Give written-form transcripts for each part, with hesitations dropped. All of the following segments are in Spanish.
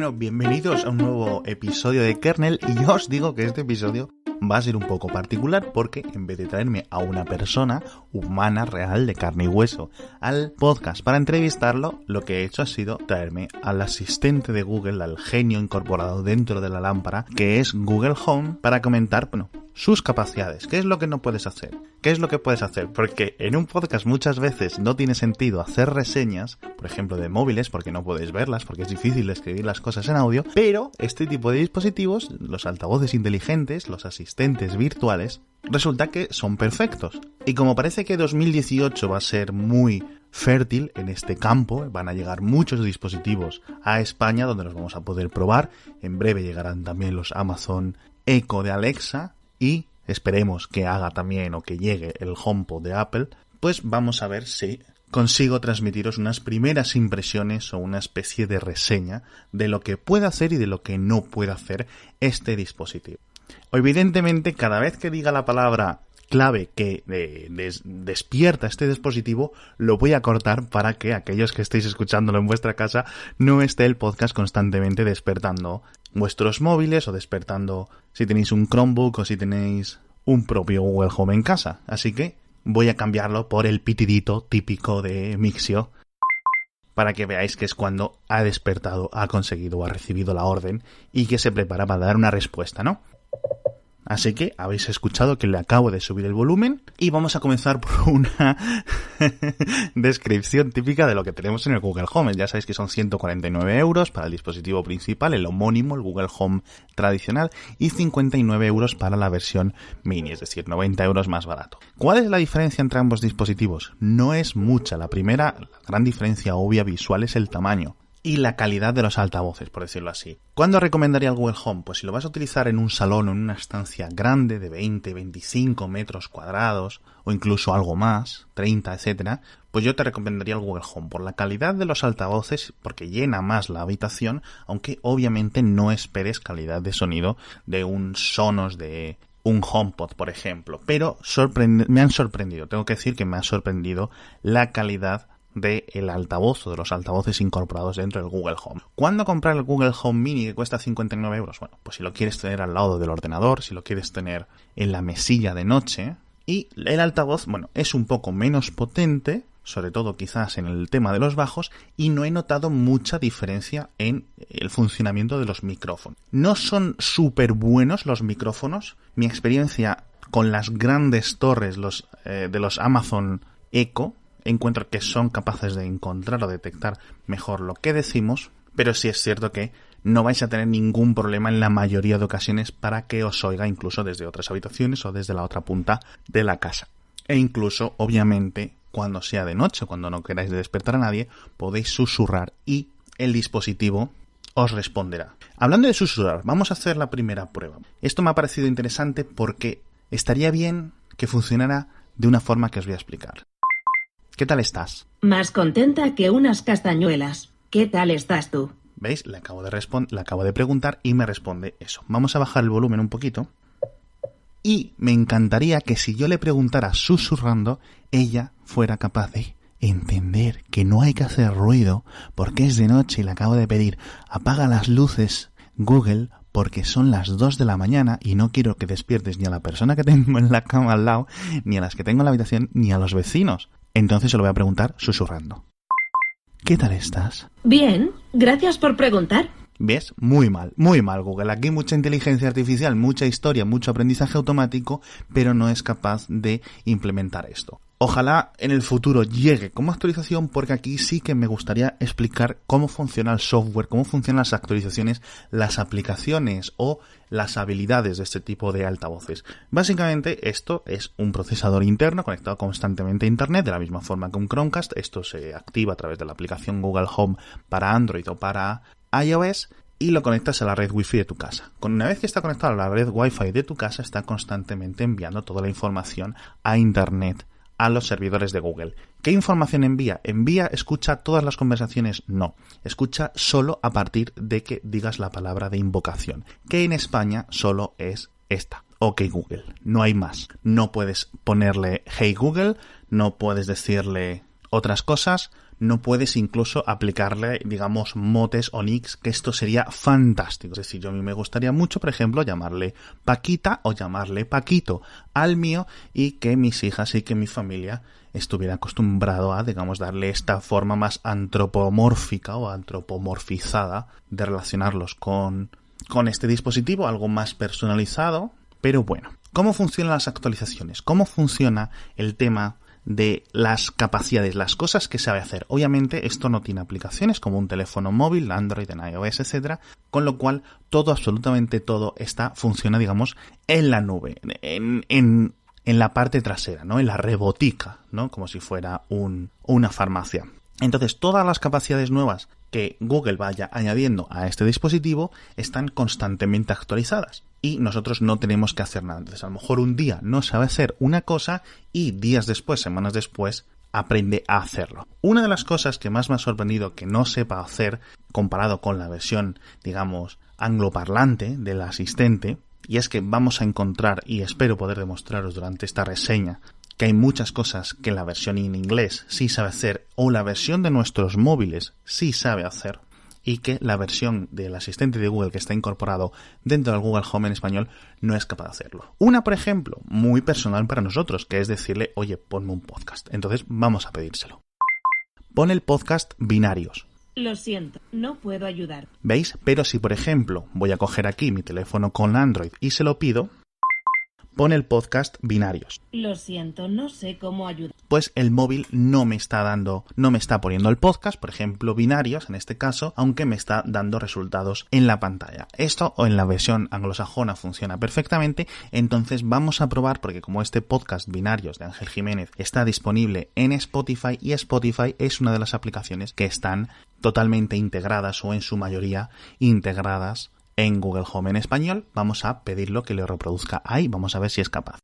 Bueno, bienvenidos a un nuevo episodio de Kernel y yo os digo que este episodio va a ser un poco particular porque en vez de traerme a una persona humana real de carne y hueso al podcast para entrevistarlo, lo que he hecho ha sido traerme al asistente de Google, al genio incorporado dentro de la lámpara, que es Google Home, para comentar, sus capacidades. ¿Qué es lo que no puedes hacer? ¿Qué es lo que puedes hacer? Porque en un podcast muchas veces no tiene sentido hacer reseñas, por ejemplo, de móviles, porque no puedes verlas, porque es difícil escribir las cosas en audio, pero este tipo de dispositivos, los altavoces inteligentes, los asistentes virtuales, resulta que son perfectos. Y como parece que 2018 va a ser muy fértil en este campo, van a llegar muchos dispositivos a España donde los vamos a poder probar. En breve llegarán también los Amazon Echo de Alexa y esperemos que haga también o que llegue el HomePod de Apple. Pues vamos a ver si consigo transmitiros unas primeras impresiones o una especie de reseña de lo que puede hacer y de lo que no puede hacer este dispositivo. Evidentemente, cada vez que diga la palabra clave que despierta este dispositivo, lo voy a cortar para que aquellos que estéis escuchándolo en vuestra casa no esté el podcast constantemente despertando vuestros móviles o despertando si tenéis un Chromebook o si tenéis un propio Google Home en casa. Así que voy a cambiarlo por el pitidito típico de Mixio para que veáis que es cuando ha despertado, ha conseguido o ha recibido la orden y que se prepara para dar una respuesta, ¿no? Así que habéis escuchado que le acabo de subir el volumen y vamos a comenzar por una descripción típica de lo que tenemos en el Google Home. Ya sabéis que son 149 euros para el dispositivo principal, el homónimo, el Google Home tradicional, y 59 euros para la versión mini, es decir, 90 euros más barato. ¿Cuál es la diferencia entre ambos dispositivos? No es mucha. La primera, la gran diferencia obvia visual es el tamaño y la calidad de los altavoces, por decirlo así. ¿Cuándo recomendaría el Google Home? Pues si lo vas a utilizar en un salón o en una estancia grande de 20, 25 metros cuadrados o incluso algo más, 30, etcétera, pues yo te recomendaría el Google Home por la calidad de los altavoces, porque llena más la habitación, aunque obviamente no esperes calidad de sonido de un Sonos, de un HomePod, por ejemplo. Pero me han sorprendido, tengo que decir que me ha sorprendido la calidad del altavoz o de los altavoces incorporados dentro del Google Home. ¿Cuándo comprar el Google Home Mini que cuesta 59 euros? Bueno, pues si lo quieres tener al lado del ordenador, si lo quieres tener en la mesilla de noche. Y el altavoz, es un poco menos potente, sobre todo quizás en el tema de los bajos, y no he notado mucha diferencia en el funcionamiento de los micrófonos. No son súper buenos los micrófonos. Mi experiencia con las grandes torres de los Amazon Echo, encuentro que son capaces de encontrar o detectar mejor lo que decimos, pero sí es cierto que no vais a tener ningún problema en la mayoría de ocasiones para que os oiga incluso desde otras habitaciones o desde la otra punta de la casa. E incluso, obviamente, cuando sea de noche, cuando no queráis despertar a nadie, podéis susurrar y el dispositivo os responderá. Hablando de susurrar, vamos a hacer la primera prueba. Esto me ha parecido interesante porque estaría bien que funcionara de una forma que os voy a explicar. ¿Qué tal estás? Más contenta que unas castañuelas. ¿Qué tal estás tú? ¿Veis? Le acabo de preguntar y me responde eso. Vamos a bajar el volumen un poquito. Y me encantaría que si yo le preguntara susurrando, ella fuera capaz de entender que no hay que hacer ruido porque es de noche y le acabo de pedir apaga las luces, Google, porque son las 2 de la mañana y no quiero que despiertes ni a la persona que tengo en la cama al lado, ni a las que tengo en la habitación, ni a los vecinos. Entonces se lo voy a preguntar susurrando. ¿Qué tal estás? Bien, gracias por preguntar. ¿Ves? Muy mal Google. Aquí mucha inteligencia artificial, mucha historia, mucho aprendizaje automático, pero no es capaz de implementar esto. Ojalá en el futuro llegue como actualización, porque aquí sí que me gustaría explicar cómo funciona el software, cómo funcionan las actualizaciones, las aplicaciones o las habilidades de este tipo de altavoces. Básicamente esto es un procesador interno conectado constantemente a Internet, de la misma forma que un Chromecast. Esto se activa a través de la aplicación Google Home para Android o para iOS y lo conectas a la red Wi-Fi de tu casa. Una vez que está conectado a la red Wi-Fi de tu casa, está constantemente enviando toda la información a Internet, a los servidores de Google. ¿Qué información envía? ¿Escucha todas las conversaciones? No. Escucha solo a partir de que digas la palabra de invocación, que en España solo es esta. OK Google. No hay más. No puedes ponerle Hey Google, no puedes decirle otras cosas, no puedes incluso aplicarle, digamos, motes o nicks, que esto sería fantástico. Es decir, yo a mí me gustaría mucho, por ejemplo, llamarle Paquita o llamarle Paquito al mío y que mis hijas y que mi familia estuviera acostumbrado a, digamos, darle esta forma más antropomórfica o antropomorfizada de relacionarlos con este dispositivo, algo más personalizado. Pero bueno, ¿cómo funcionan las actualizaciones? ¿Cómo funciona el tema de las capacidades, las cosas que sabe hacer? Obviamente esto no tiene aplicaciones como un teléfono móvil, Android, en iOS, etcétera, con lo cual todo, absolutamente todo, funciona, digamos, en la nube, en la parte trasera, ¿no? En la rebotica, ¿no? Como si fuera una farmacia. Entonces, todas las capacidades nuevas que Google vaya añadiendo a este dispositivo están constantemente actualizadas y nosotros no tenemos que hacer nada. Entonces, a lo mejor un día no sabe hacer una cosa y días después, semanas después, aprende a hacerlo. Una de las cosas que más me ha sorprendido que no sepa hacer comparado con la versión, digamos, angloparlante del asistente, y es que vamos a encontrar, y espero poder demostraros durante esta reseña, que hay muchas cosas que la versión en inglés sí sabe hacer o la versión de nuestros móviles sí sabe hacer y que la versión del asistente de Google que está incorporado dentro del Google Home en español no es capaz de hacerlo. Una, por ejemplo, muy personal para nosotros, que es decirle, oye, ponme un podcast. Entonces vamos a pedírselo. Pon el podcast Binarios. Lo siento, no puedo ayudar. ¿Veis? Pero si, por ejemplo, voy a coger aquí mi teléfono con Android y se lo pido, pon el podcast Binarios. Lo siento, no sé cómo ayudar. Pues el móvil no me está poniendo el podcast, por ejemplo, Binarios en este caso, aunque me está dando resultados en la pantalla. Esto o en la versión anglosajona funciona perfectamente, entonces vamos a probar, porque como este podcast Binarios de Ángel Jiménez está disponible en Spotify y Spotify es una de las aplicaciones que están totalmente integradas o en su mayoría integradas en Google Home en español, vamos a pedirlo que lo reproduzca ahí, vamos a ver si es capaz.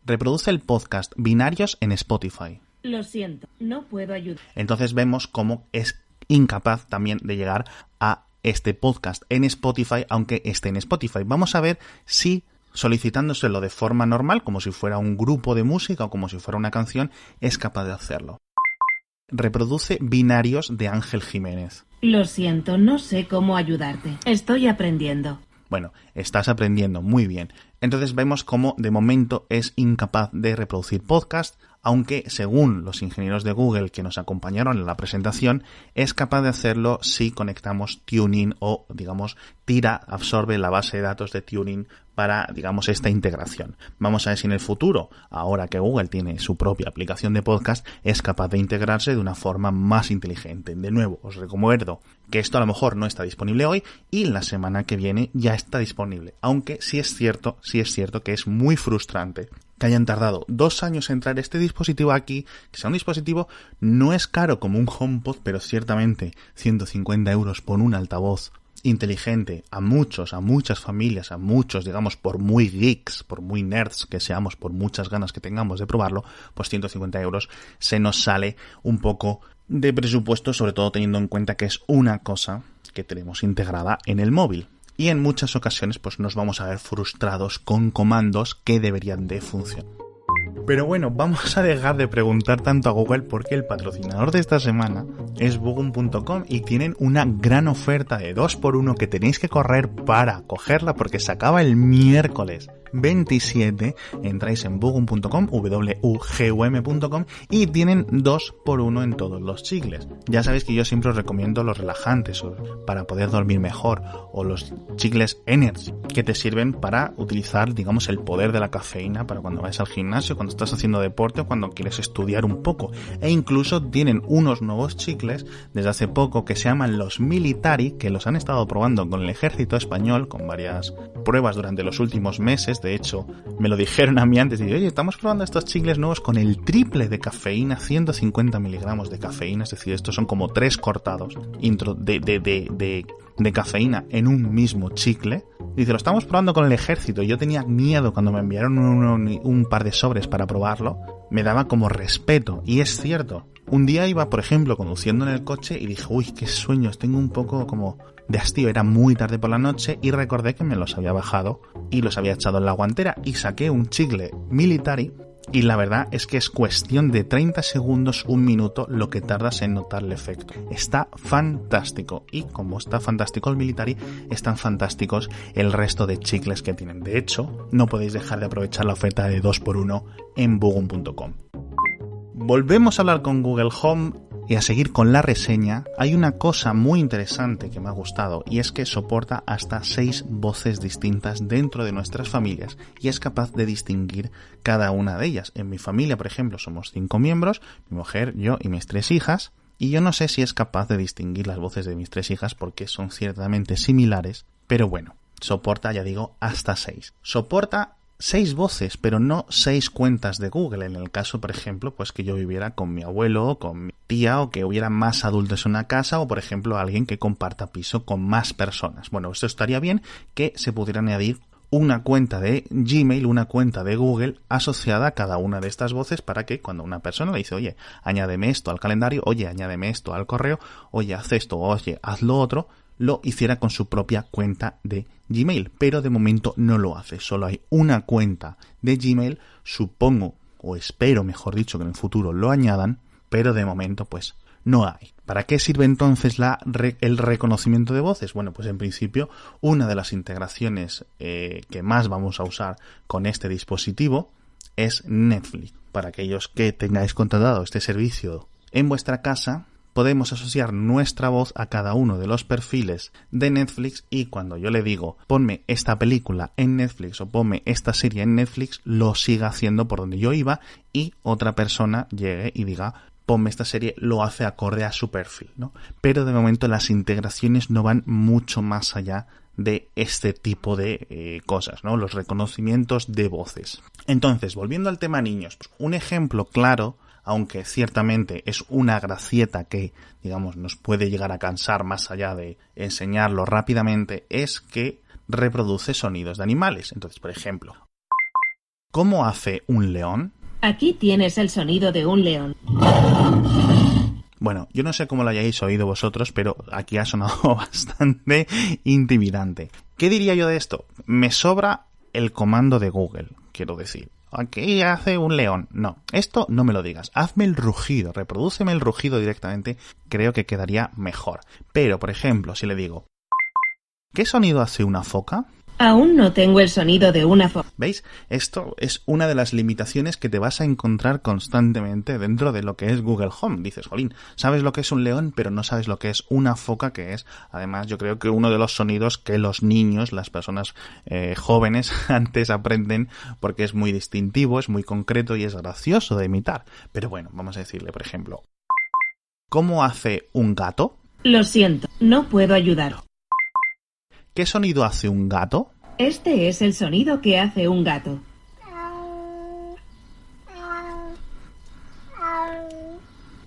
Reproduce el podcast Binarios en Spotify. Lo siento, no puedo ayudar. Entonces vemos cómo es incapaz también de llegar a este podcast en Spotify, aunque esté en Spotify. Vamos a ver si solicitándoselo de forma normal, como si fuera un grupo de música o como si fuera una canción, es capaz de hacerlo. Reproduce Binarios de Ángel Jiménez. Lo siento, no sé cómo ayudarte. Estoy aprendiendo. Bueno, estás aprendiendo muy bien. Entonces vemos cómo de momento es incapaz de reproducir podcast, aunque según los ingenieros de Google que nos acompañaron en la presentación, es capaz de hacerlo si conectamos TuneIn o, digamos, absorbe la base de datos de TuneIn para, digamos, esta integración. Vamos a ver si en el futuro, ahora que Google tiene su propia aplicación de podcast, es capaz de integrarse de una forma más inteligente. De nuevo, os recuerdo que esto a lo mejor no está disponible hoy y la semana que viene ya está disponible. Aunque sí es cierto que es muy frustrante que hayan tardado 2 años en traer este dispositivo aquí, que sea un dispositivo no es caro como un HomePod, pero ciertamente 150 euros por un altavoz inteligente a muchas familias, a muchos, digamos, por muy geeks, por muy nerds que seamos, por muchas ganas que tengamos de probarlo, pues 150 euros se nos sale un poco de presupuesto, sobre todo teniendo en cuenta que es una cosa que tenemos integrada en el móvil. Y en muchas ocasiones pues nos vamos a ver frustrados con comandos que deberían de funcionar. Pero bueno, vamos a dejar de preguntar tanto a Google porque el patrocinador de esta semana es Boogun.com y tienen una gran oferta de 2x1 que tenéis que correr para cogerla porque se acaba el miércoles 27. Entráis en Boogun.com, wugum.com y tienen 2x1 en todos los chicles. Ya sabéis que yo siempre os recomiendo los relajantes para poder dormir mejor o los chicles Energy que te sirven para utilizar, digamos, el poder de la cafeína para cuando vais al gimnasio, cuando estás haciendo deporte o cuando quieres estudiar un poco. E incluso tienen unos nuevos chicles desde hace poco que se llaman los Militari, que los han estado probando con el ejército español, con varias pruebas durante los últimos meses. De hecho, me lo dijeron a mí antes, oye, estamos probando estos chicles nuevos con el triple de cafeína, 150 miligramos de cafeína, es decir, estos son como 3 cortados de cafeína en un mismo chicle. Dice, lo estamos probando con el ejército. Yo tenía miedo cuando me enviaron un par de sobres para probarlo. Me daba como respeto. Y es cierto. Un día iba, por ejemplo, conduciendo en el coche y dije, uy, qué sueños, tengo un poco como de hastío. Era muy tarde por la noche y recordé que me los había bajado y los había echado en la guantera y saqué un chicle Militari Y la verdad es que es cuestión de 30 segundos, un minuto, lo que tardas en notar el efecto. Está fantástico. Y como está fantástico el Military, están fantásticos el resto de chicles que tienen. De hecho, no podéis dejar de aprovechar la oferta de 2x1 en boogun.com. Volvemos a hablar con Google Home y a seguir con la reseña. Hay una cosa muy interesante que me ha gustado, y es que soporta hasta 6 voces distintas dentro de nuestras familias y es capaz de distinguir cada una de ellas. En mi familia, por ejemplo, somos 5 miembros, mi mujer, yo y mis 3 hijas, y yo no sé si es capaz de distinguir las voces de mis 3 hijas porque son ciertamente similares, pero bueno, soporta, ya digo, hasta 6. Soporta 6 voces, pero no 6 cuentas de Google. En el caso, por ejemplo, pues que yo viviera con mi abuelo, con mi tía, o que hubiera más adultos en una casa, o por ejemplo alguien que comparta piso con más personas. Bueno, esto estaría bien que se pudiera añadir una cuenta de Gmail, una cuenta de Google asociada a cada una de estas voces para que cuando una persona le dice, oye, añádeme esto al calendario, oye, añádeme esto al correo, oye, haz esto, oye, haz lo otro, lo hiciera con su propia cuenta de Gmail, pero de momento no lo hace. Solo hay una cuenta de Gmail, supongo, o espero, mejor dicho, que en el futuro lo añadan, pero de momento pues no hay. ¿Para qué sirve entonces el reconocimiento de voces? Bueno, pues en principio una de las integraciones que más vamos a usar con este dispositivo es Netflix. Para aquellos que tengáis contratado este servicio en vuestra casa, podemos asociar nuestra voz a cada uno de los perfiles de Netflix y cuando yo le digo ponme esta película en Netflix o ponme esta serie en Netflix, lo siga haciendo por donde yo iba y otra persona llegue y diga ponme esta serie, lo hace acorde a su perfil, ¿no? Pero de momento las integraciones no van mucho más allá de este tipo de cosas, ¿no? Los reconocimientos de voces. Entonces, volviendo al tema niños, pues un ejemplo claro, aunque ciertamente es una gracieta que, digamos, nos puede llegar a cansar más allá de enseñarlo rápidamente, es que reproduce sonidos de animales. Entonces, por ejemplo, ¿cómo hace un león? Aquí tienes el sonido de un león. Bueno, yo no sé cómo lo hayáis oído vosotros, pero aquí ha sonado bastante intimidante. ¿Qué diría yo de esto? Me sobra el comando de Google, quiero decir. Aquí hace un león. No, esto no me lo digas. Hazme el rugido, reprodúceme el rugido directamente, creo que quedaría mejor. Pero, por ejemplo, si le digo, ¿qué sonido hace una foca? Aún no tengo el sonido de una foca. ¿Veis? Esto es una de las limitaciones que te vas a encontrar constantemente dentro de lo que es Google Home. Dices, jolín, sabes lo que es un león, pero no sabes lo que es una foca, que es, además, yo creo que uno de los sonidos que los niños, las personas jóvenes, antes aprenden porque es muy distintivo, es muy concreto y es gracioso de imitar. Pero bueno, vamos a decirle, por ejemplo, ¿cómo hace un gato? Lo siento, no puedo ayudar. ¿Qué sonido hace un gato? Este es el sonido que hace un gato.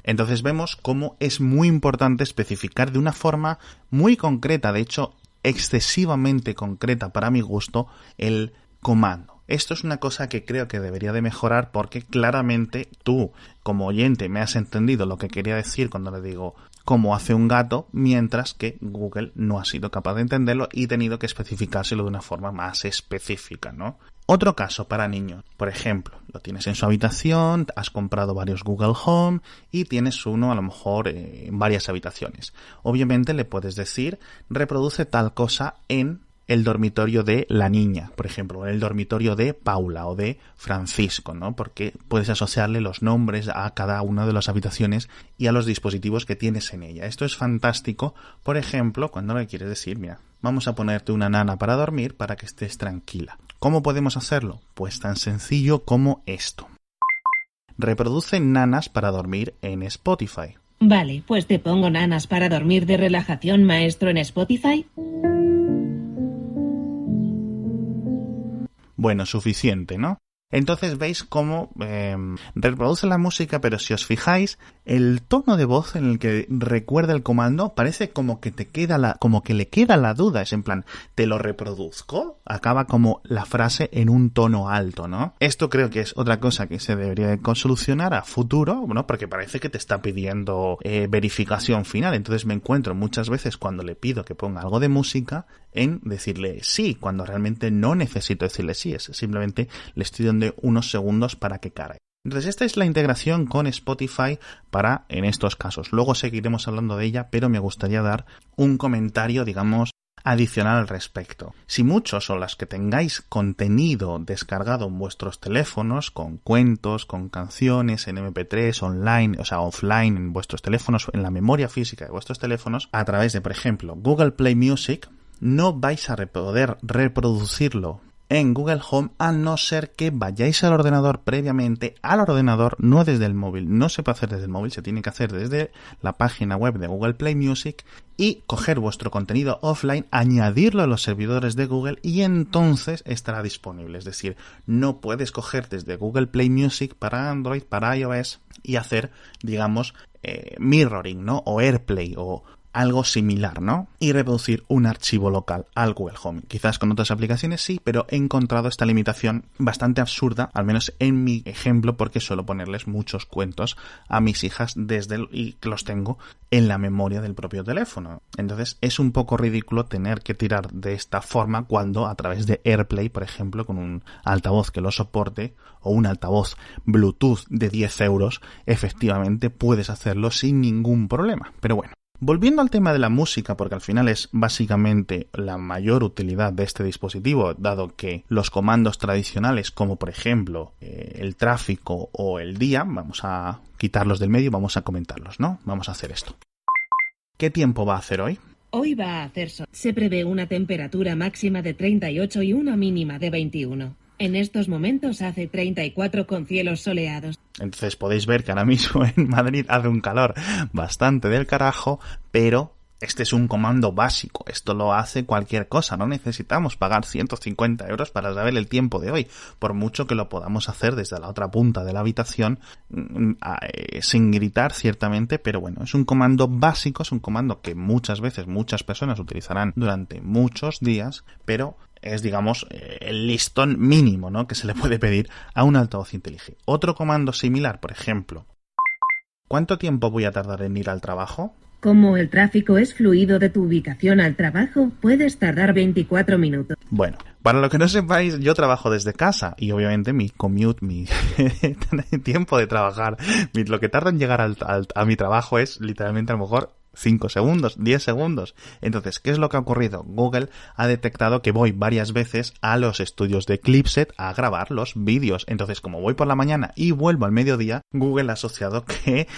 Entonces vemos cómo es muy importante especificar de una forma muy concreta, de hecho excesivamente concreta para mi gusto, el comando. Esto es una cosa que creo que debería de mejorar porque claramente tú, como oyente, me has entendido lo que quería decir cuando le digo cómo hace un gato, mientras que Google no ha sido capaz de entenderlo y ha tenido que especificárselo de una forma más específica, ¿no? Otro caso para niños, por ejemplo, lo tienes en su habitación, has comprado varios Google Home y tienes uno a lo mejor en varias habitaciones. Obviamente le puedes decir, reproduce tal cosa en el dormitorio de la niña, por ejemplo, en el dormitorio de Paula o de Francisco, ¿no? Porque puedes asociarle los nombres a cada una de las habitaciones y a los dispositivos que tienes en ella. Esto es fantástico, por ejemplo, cuando le quieres decir, mira, vamos a ponerte una nana para dormir para que estés tranquila. ¿Cómo podemos hacerlo? Pues tan sencillo como esto. Reproduce nanas para dormir en Spotify. Vale, pues te pongo nanas para dormir de relajación maestro en Spotify. Bueno, suficiente, ¿no? Entonces veis cómo reproduce la música, pero si os fijáis, el tono de voz en el que recuerda el comando parece como que le queda la duda. Es en plan, ¿te lo reproduzco? Acaba como la frase en un tono alto, ¿no? Esto creo que es otra cosa que se debería de solucionar a futuro, ¿no? Porque parece que te está pidiendo verificación final. Entonces me encuentro muchas veces cuando le pido que ponga algo de música en decirle sí, cuando realmente no necesito decirle sí. Es simplemente le estoy dando unos segundos para que cargue. Entonces esta es la integración con Spotify para en estos casos. Luego seguiremos hablando de ella, pero me gustaría dar un comentario, digamos, adicional al respecto. Si muchos o las que tengáis contenido descargado en vuestros teléfonos, con cuentos, con canciones, en MP3, online, o sea, offline en vuestros teléfonos, en la memoria física de vuestros teléfonos, a través de, por ejemplo, Google Play Music, no vais a poder reproducirlo en Google Home a no ser que vayáis al ordenador previamente, al ordenador, no desde el móvil. No se puede hacer desde el móvil, se tiene que hacer desde la página web de Google Play Music y coger vuestro contenido offline, añadirlo a los servidores de Google y entonces estará disponible. Es decir, no puedes coger desde Google Play Music para Android, para iOS y hacer, digamos, mirroring, ¿no? O AirPlay o algo similar, ¿no? Y reproducir un archivo local al Google Home. Quizás con otras aplicaciones sí, pero he encontrado esta limitación bastante absurda, al menos en mi ejemplo, porque suelo ponerles muchos cuentos a mis hijas y los tengo en la memoria del propio teléfono. Entonces es un poco ridículo tener que tirar de esta forma cuando a través de AirPlay, por ejemplo, con un altavoz que lo soporte o un altavoz Bluetooth de 10 euros, efectivamente puedes hacerlo sin ningún problema. Pero bueno. Volviendo al tema de la música, porque al final es básicamente la mayor utilidad de este dispositivo, dado que los comandos tradicionales, como por ejemplo el tráfico o el día, vamos a quitarlos del medio y vamos a comentarlos, ¿no? Vamos a hacer esto. ¿Qué tiempo va a hacer hoy? Hoy va a hacer sol. Se prevé una temperatura máxima de 38 y una mínima de 21. En estos momentos hace 34 con cielos soleados. Entonces podéis ver que ahora mismo en Madrid hace un calor bastante del carajo, pero este es un comando básico. Esto lo hace cualquier cosa. No necesitamos pagar 150 euros para saber el tiempo de hoy, por mucho que lo podamos hacer desde la otra punta de la habitación sin gritar, ciertamente, pero bueno, es un comando básico, es un comando que muchas veces muchas personas utilizarán durante muchos días, pero es, digamos, el listón mínimo, ¿no?, que se le puede pedir a un altavoz inteligente. Otro comando similar, por ejemplo, ¿cuánto tiempo voy a tardar en ir al trabajo? Como el tráfico es fluido de tu ubicación al trabajo, puedes tardar 24 minutos. Bueno, para lo que no sepáis, yo trabajo desde casa y obviamente mi commute, mi tiempo de trabajar, lo que tarda en llegar a mi trabajo es literalmente a lo mejor 5 segundos, 10 segundos. Entonces, ¿qué es lo que ha ocurrido? Google ha detectado que voy varias veces a los estudios de Clipset a grabar los vídeos. Entonces, como voy por la mañana y vuelvo al mediodía, Google ha asociado que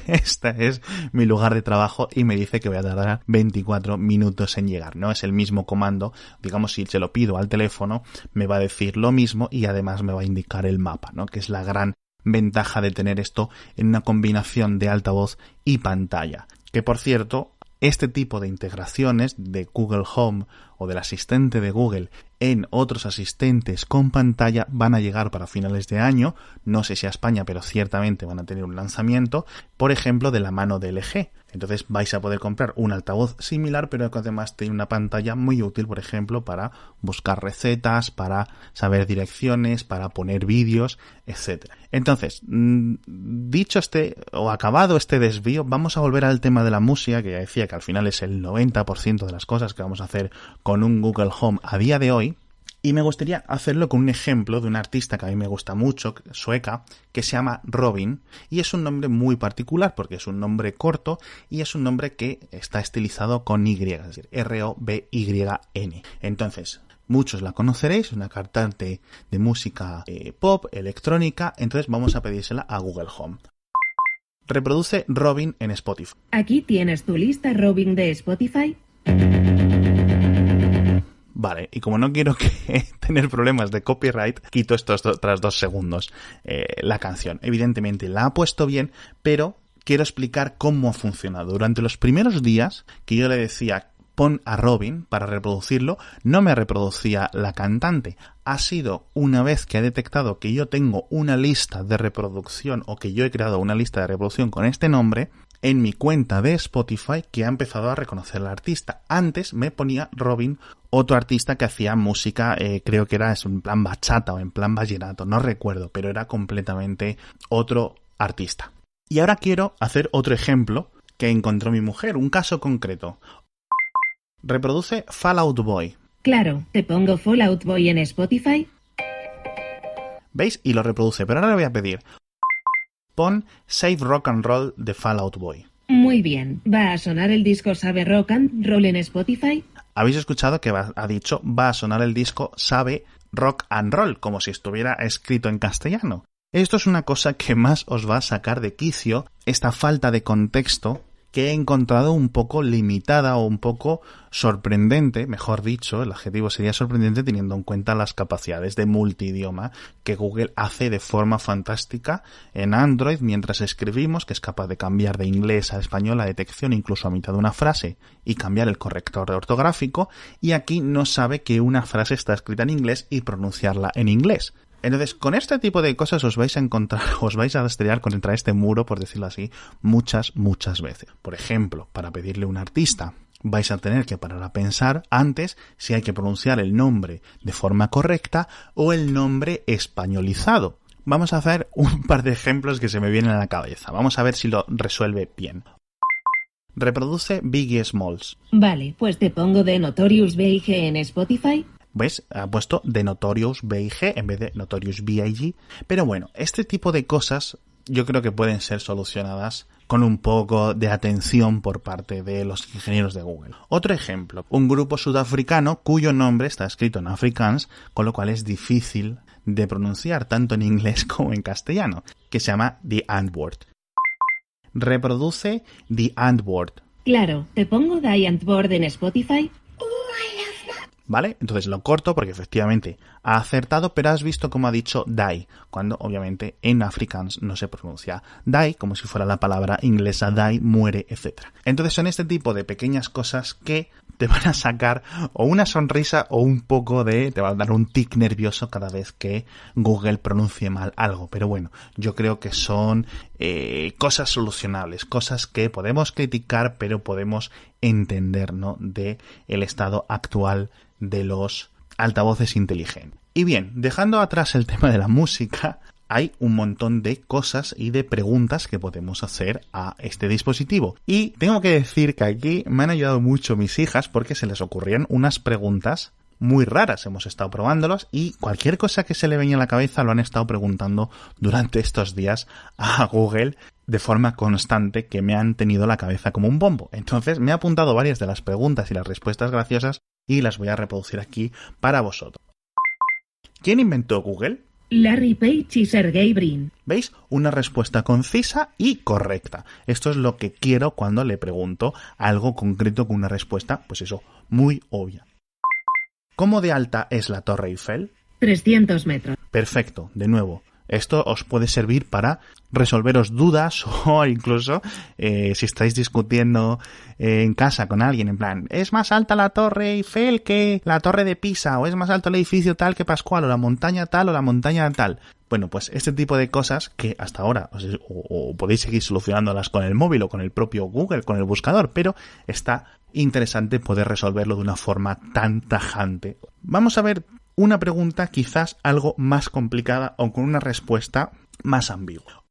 este es mi lugar de trabajo y me dice que voy a tardar 24 minutos en llegar. No es el mismo comando, digamos, si se lo pido al teléfono, me va a decir lo mismo y además me va a indicar el mapa, ¿no? Que es la gran ventaja de tener esto en una combinación de altavoz y pantalla. Que por cierto, este tipo de integraciones de Google Home o del asistente de Google en otros asistentes con pantalla van a llegar para finales de año, no sé si a España, pero ciertamente van a tener un lanzamiento, por ejemplo, de la mano de LG. Entonces vais a poder comprar un altavoz similar, pero que además tiene una pantalla muy útil, por ejemplo, para buscar recetas, para saber direcciones, para poner vídeos, etc. Entonces, dicho acabado este desvío, vamos a volver al tema de la música, que ya decía que al final es el 90% de las cosas que vamos a hacer con un Google Home a día de hoy. Y me gustaría hacerlo con un ejemplo de una artista que a mí me gusta mucho, sueca, que se llama Robyn, y es un nombre muy particular porque es un nombre corto y es un nombre que está estilizado con Y, es decir, R-O-B-Y-N. Entonces, muchos la conoceréis, una cantante de música pop, electrónica, entonces vamos a pedírsela a Google Home. Reproduce Robyn en Spotify. Aquí tienes tu lista Robyn de Spotify. Vale, y como no quiero tener problemas de copyright, quito estos tras 2 segundos la canción. Evidentemente la ha puesto bien, pero quiero explicar cómo ha funcionado. Durante los primeros días que yo le decía pon a Robin para reproducirlo, no me reproducía la cantante. Ha sido una vez que ha detectado que yo tengo una lista de reproducción o que yo he creado una lista de reproducción con este nombre en mi cuenta de Spotify que ha empezado a reconocer al artista. Antes me ponía Robin, otro artista que hacía música, creo que era en plan bachata o en plan vallenato, no recuerdo, pero era completamente otro artista. Y ahora quiero hacer otro ejemplo que encontró mi mujer, un caso concreto. Reproduce Fall Out Boy. Claro, te pongo Fall Out Boy en Spotify. ¿Veis? Y lo reproduce, pero ahora le voy a pedir. Pon Save Rock and Roll de Fall Out Boy. Muy bien, ¿va a sonar el disco Save Rock and Roll en Spotify? Habéis escuchado que ha dicho va a sonar el disco Save Rock and Roll, como si estuviera escrito en castellano. Esto es una cosa que más os va a sacar de quicio, esta falta de contexto que he encontrado un poco limitada o un poco sorprendente, mejor dicho, el adjetivo sería sorprendente teniendo en cuenta las capacidades de multidioma que Google hace de forma fantástica en Android mientras escribimos, que es capaz de cambiar de inglés a español a detección incluso a mitad de una frase y cambiar el corrector ortográfico, y aquí no sabe que una frase está escrita en inglés y pronunciarla en inglés. Entonces, con este tipo de cosas os vais a estrellar contra este muro, por decirlo así, muchas veces. Por ejemplo, para pedirle a un artista, vais a tener que parar a pensar antes si hay que pronunciar el nombre de forma correcta o el nombre españolizado. Vamos a hacer un par de ejemplos que se me vienen a la cabeza. Vamos a ver si lo resuelve bien. Reproduce Biggie Smalls. Vale, pues te pongo de Notorious B.I.G. en Spotify. ¿Ves? Ha puesto de Notorious B.I.G. en vez de Notorious B.I.G. Pero bueno, este tipo de cosas yo creo que pueden ser solucionadas con un poco de atención por parte de los ingenieros de Google. Otro ejemplo, un grupo sudafricano cuyo nombre está escrito en Afrikaans, con lo cual es difícil de pronunciar tanto en inglés como en castellano, que se llama The Antwoord. Reproduce The Antwoord. Claro, te pongo The Antwoord en Spotify. ¿Vale? Entonces lo corto porque efectivamente ha acertado, pero has visto cómo ha dicho die, cuando obviamente en Afrikaans no se pronuncia die, como si fuera la palabra inglesa die, muere, etc. Entonces son este tipo de pequeñas cosas que te van a sacar o una sonrisa o un poco te va a dar un tic nervioso cada vez que Google pronuncie mal algo. Pero bueno, yo creo que son cosas solucionables, cosas que podemos criticar, pero podemos entender, ¿no?, de el estado actual de los altavoces inteligentes. Y bien, dejando atrás el tema de la música, hay un montón de cosas y de preguntas que podemos hacer a este dispositivo. Y tengo que decir que aquí me han ayudado mucho mis hijas porque se les ocurrían unas preguntas muy raras. Hemos estado probándolas y cualquier cosa que se le venía a la cabeza lo han estado preguntando durante estos días a Google de forma constante, que me han tenido la cabeza como un bombo. Entonces me he apuntado varias de las preguntas y las respuestas graciosas y las voy a reproducir aquí para vosotros. ¿Quién inventó Google? Larry Page y Sergey Brin. ¿Veis? Una respuesta concisa y correcta. Esto es lo que quiero cuando le pregunto algo concreto con una respuesta, pues eso, muy obvia. ¿Cómo de alta es la Torre Eiffel? 300 metros. Perfecto, de nuevo. Esto os puede servir para resolveros dudas o incluso si estáis discutiendo en casa con alguien en plan, ¿es más alta la Torre Eiffel que la Torre de Pisa? ¿O es más alto el edificio tal que Pascual? ¿O la montaña tal o la montaña tal? Bueno, pues este tipo de cosas que hasta ahora o podéis seguir solucionándolas con el móvil o con el propio Google, con el buscador, pero está interesante poder resolverlo de una forma tan tajante. Vamos a ver una pregunta quizás algo más complicada o con una respuesta más ambigua.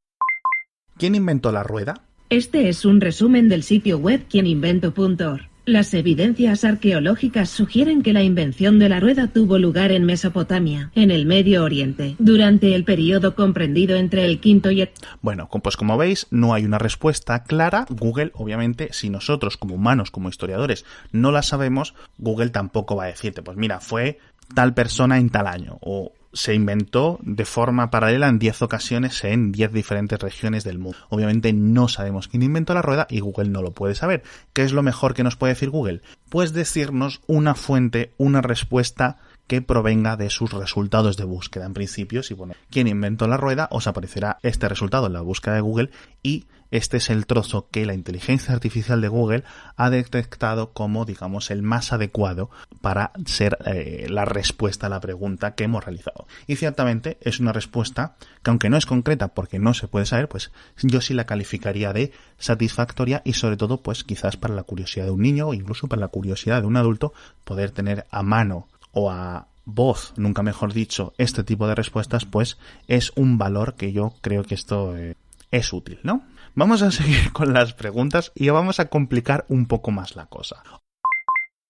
¿Quién inventó la rueda? Este es un resumen del sitio web quieninvento.org. Las evidencias arqueológicas sugieren que la invención de la rueda tuvo lugar en Mesopotamia, en el Medio Oriente, durante el periodo comprendido entre el V y el... Bueno, pues como veis, no hay una respuesta clara. Google, obviamente, si nosotros como humanos, como historiadores, no la sabemos, Google tampoco va a decirte, pues mira, fue tal persona en tal año, o se inventó de forma paralela en 10 ocasiones en 10 diferentes regiones del mundo. Obviamente no sabemos quién inventó la rueda y Google no lo puede saber. ¿Qué es lo mejor que nos puede decir Google? Pues decirnos una fuente, una respuesta que provenga de sus resultados de búsqueda. En principio, si pone quién inventó la rueda, os aparecerá este resultado en la búsqueda de Google y este es el trozo que la inteligencia artificial de Google ha detectado como, digamos, el más adecuado para ser la respuesta a la pregunta que hemos realizado. Y ciertamente es una respuesta que, aunque no es concreta porque no se puede saber, pues yo sí la calificaría de satisfactoria y sobre todo, pues quizás para la curiosidad de un niño o incluso para la curiosidad de un adulto poder tener a mano o a voz, nunca mejor dicho, este tipo de respuestas, pues es un valor que yo creo que esto es útil, ¿no? Vamos a seguir con las preguntas y vamos a complicar un poco más la cosa.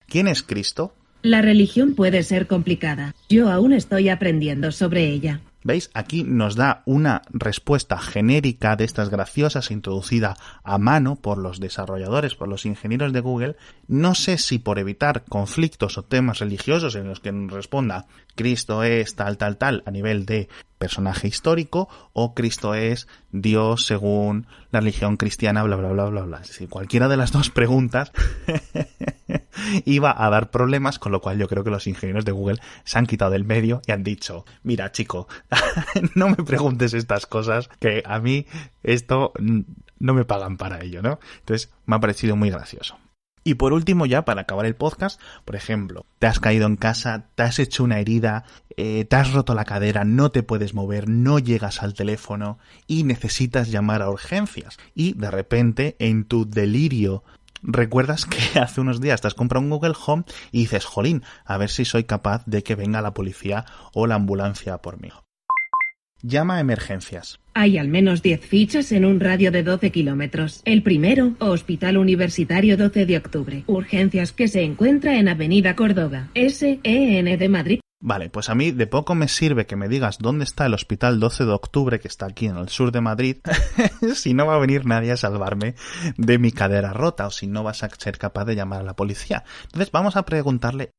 ¿Quién es Cristo? La religión puede ser complicada. Yo aún estoy aprendiendo sobre ella. ¿Veis? Aquí nos da una respuesta genérica de estas graciosas introducida a mano por los desarrolladores, por los ingenieros de Google. No sé si por evitar conflictos o temas religiosos en los que nos responda Cristo es tal, tal, tal a nivel de personaje histórico o Cristo es Dios según la religión cristiana, bla, bla, bla, bla, bla. Es decir, cualquiera de las dos preguntas iba a dar problemas, con lo cual yo creo que los ingenieros de Google se han quitado del medio y han dicho, mira chico, no me preguntes estas cosas, que a mí esto no me pagan para ello, ¿no? Entonces me ha parecido muy gracioso. Y por último, ya para acabar el podcast, por ejemplo, te has caído en casa, te has hecho una herida, te has roto la cadera, no te puedes mover, no llegas al teléfono y necesitas llamar a urgencias. Y de repente, en tu delirio, recuerdas que hace unos días te has comprado un Google Home y dices, jolín, a ver si soy capaz de que venga la policía o la ambulancia por mí. Llama a emergencias. Hay al menos 10 fichas en un radio de 12 kilómetros. El primero, Hospital Universitario 12 de Octubre. Urgencias que se encuentra en Avenida Córdoba, SEN de Madrid. Vale, pues a mí de poco me sirve que me digas dónde está el Hospital 12 de Octubre, que está aquí en el sur de Madrid, si no va a venir nadie a salvarme de mi cadera rota o si no vas a ser capaz de llamar a la policía. Entonces vamos a preguntarle,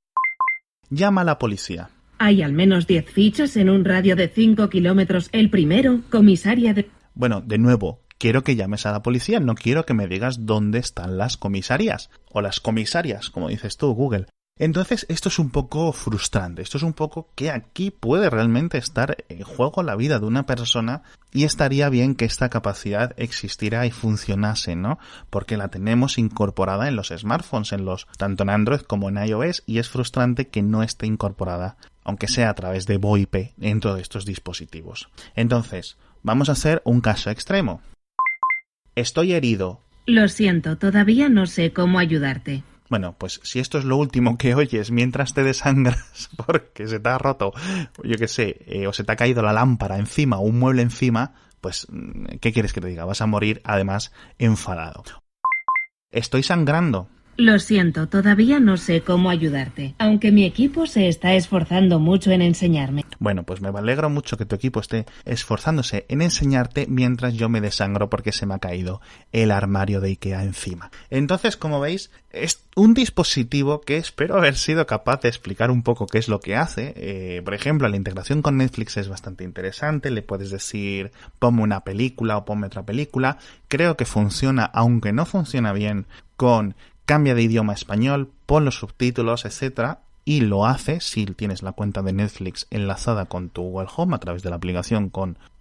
llama a la policía. Hay al menos 10 fichas en un radio de 5 kilómetros. El primero, comisaria de... Bueno, de nuevo, quiero que llames a la policía, no quiero que me digas dónde están las comisarías. O las comisarias, como dices tú, Google. Entonces, esto es un poco frustrante. Esto es un poco que aquí puede realmente estar en juego la vida de una persona y estaría bien que esta capacidad existiera y funcionase, ¿no? Porque la tenemos incorporada en los smartphones, tanto en Android como en iOS, y es frustrante que no esté incorporada, aunque sea a través de VoIP, dentro de estos dispositivos. Entonces, vamos a hacer un caso extremo. Estoy herido. Lo siento, todavía no sé cómo ayudarte. Bueno, pues si esto es lo último que oyes mientras te desangras porque se te ha roto, yo qué sé, o se te ha caído la lámpara encima o un mueble encima, pues, ¿qué quieres que te diga? Vas a morir, además, enfadado. Estoy sangrando. Lo siento, todavía no sé cómo ayudarte, aunque mi equipo se está esforzando mucho en enseñarme. Bueno, pues me alegro mucho que tu equipo esté esforzándose en enseñarte mientras yo me desangro porque se me ha caído el armario de IKEA encima. Entonces, como veis, es un dispositivo que espero haber sido capaz de explicar un poco qué es lo que hace. Por ejemplo, la integración con Netflix es bastante interesante. Le puedes decir, ponme una película o ponme otra película. Creo que funciona, aunque no funciona bien con cambia de idioma a español, pon los subtítulos, etcétera, y lo hace si tienes la cuenta de Netflix enlazada con tu Google Home a través de la aplicación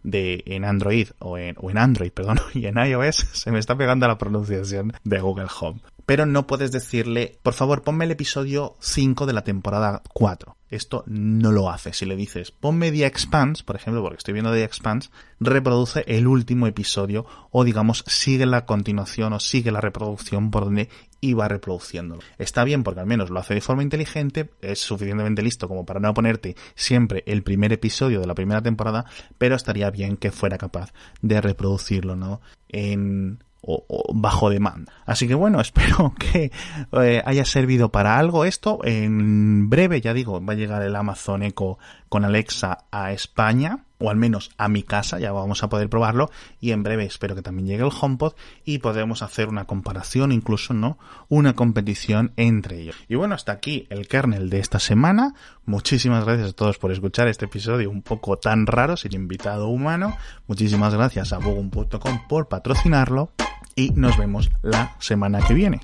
en Android en Android, perdón, y en iOS. Se me está pegando la pronunciación de Google Home. Pero no puedes decirle, por favor, ponme el episodio 5 de la temporada 4. Esto no lo hace. Si le dices, ponme The Expanse, por ejemplo, porque estoy viendo The Expanse, reproduce el último episodio o, digamos, sigue la continuación o sigue la reproducción por donde iba reproduciéndolo. Está bien porque al menos lo hace de forma inteligente, es suficientemente listo como para no ponerte siempre el primer episodio de la primera temporada, pero estaría bien que fuera capaz de reproducirlo, ¿no? O bajo demanda. Así que bueno, espero que haya servido para algo esto. En breve, ya digo, va a llegar el Amazon Echo con Alexa a España, o al menos a mi casa, ya vamos a poder probarlo, y en breve espero que también llegue el HomePod y podremos hacer una comparación, incluso, ¿no?, una competición entre ellos. Y bueno, hasta aquí el kernel de esta semana. Muchísimas gracias a todos por escuchar este episodio un poco tan raro, sin invitado humano. Muchísimas gracias a Bogum.com por patrocinarlo y nos vemos la semana que viene.